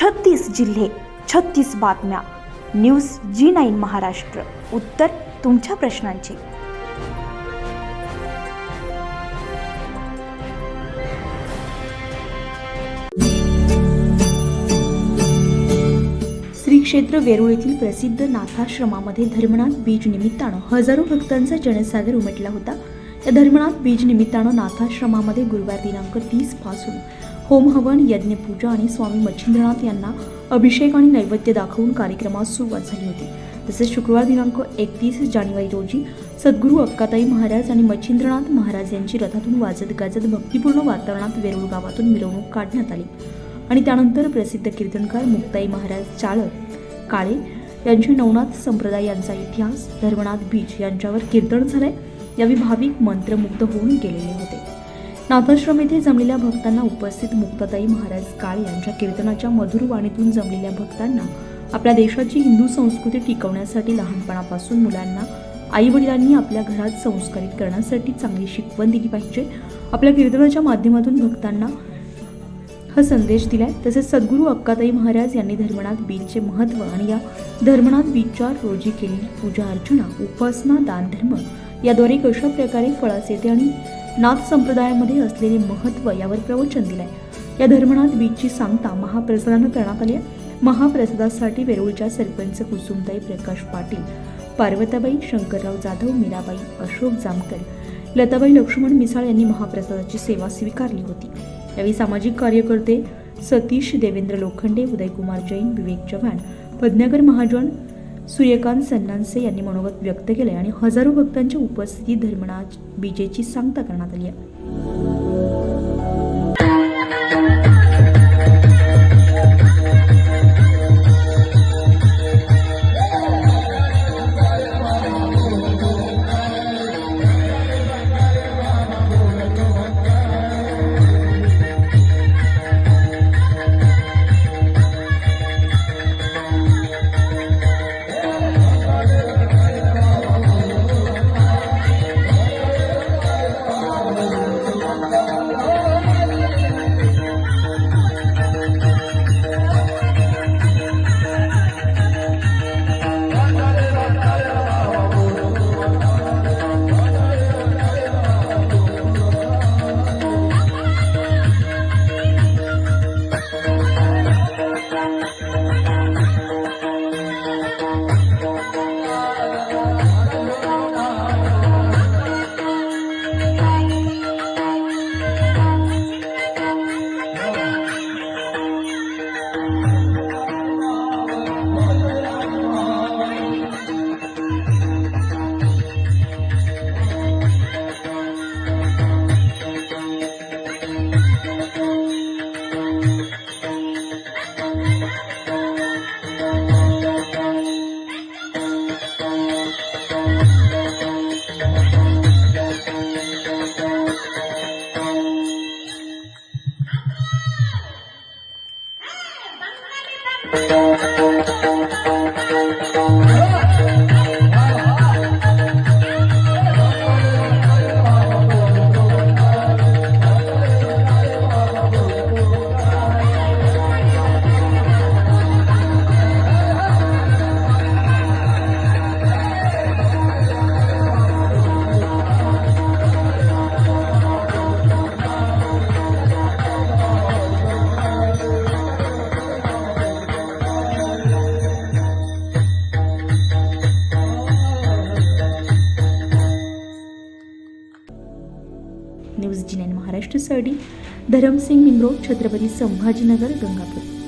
36 जिल्हे, 36 बातम्या. News G9 Maharashtra. उत्तर तुमच्या प्रश्नांची. श्री क्षेत्र वेरूळ येथील प्रसिद्ध नाथाश्रमामध्ये धर्मनाथ बीज निमित्तानं हजारो भक्तांचा जनसागर उमटला होता. या धर्मनाथ बीज निमित्तानं नाथाश्रमामध्ये गुरुवार दिनांक 30 पासून होम हवन, यज्ञपूजा आणि स्वामी मच्छिंद्रनाथ यांना अभिषेक आणि नैवेद्य दाखवून कार्यक्रमास सुरुवात झाली होती. तसेच शुक्रवार दिनांक 31 जानेवारी रोजी सद्गुरू अक्काताई महाराज आणि मच्छिंद्रनाथ महाराज यांची रथातून वाजत गाजत भक्तिपूर्ण वातावरणात वेरूळ गावातून मिरवणूक काढण्यात आली आणि त्यानंतर प्रसिद्ध कीर्तनकार मुक्ताई महाराज चाळक काळे यांचे नवनाथ संप्रदाय यांचा इतिहास, धर्मनाथ बीज यांच्यावर कीर्तन झाले. यावेळी भाविक मंत्रमुग्ध होऊन गेलेले होते. नाथाश्रम येथे जमलेल्या भक्तांना उपस्थित मुक्ताताई महाराज काळे यांच्या कीर्तनाच्या मधुर वाणीतून जमलेल्या भक्तांना आपल्या देशाची हिंदू संस्कृती टिकवण्यासाठी लहानपणापासून मुलांना आई वडिलांनी आपल्या घरात संस्कारित करण्यासाठी चांगली शिकवण दिली पाहिजे. आपल्या कीर्तनाच्या माध्यमातून भक्तांना हा संदेश दिलाय. तसेच सद्गुरू अक्काताई महाराज यांनी धर्मनाथ बीजचे महत्त्व आणि या धर्मनाथ बीजच्या रोजी केलेली पूजा अर्चना, उपासना, दान धर्म याद्वारे कशा प्रकारे फळास येते आणि नाथ संप्रदायामध्ये असलेले महत्त्व यावर प्रवचन दिलंय. या धर्मनाथ बीजची सांगता महाप्रसादानं करण्यात आली आहे. महाप्रसादासाठी वेरूळच्या सरपंच कुसुमताई प्रकाश पाटील, पार्वताबाई शंकरराव जाधव, मीराबाई अशोक जामकर, लताबाई लक्ष्मण मिसाळ यांनी महाप्रसादाची सेवा स्वीकारली होती. यावेळी सामाजिक कार्यकर्ते सतीश देवेंद्र लोखंडे, उदयकुमार जैन, विवेक चव्हाण, पद्माकर महाजन, सूर्यकांत सन्नानसे यांनी मनोगत व्यक्त केले आणि हजारो भक्तांच्या उपस्थितीत धर्मनाथ बीजेची सांगता करण्यात आली आहे. न्यूज G9 महाराष्ट्रासाठी धरमसिंग निमरोड, छत्रपती संभाजीनगर, गंगापूर.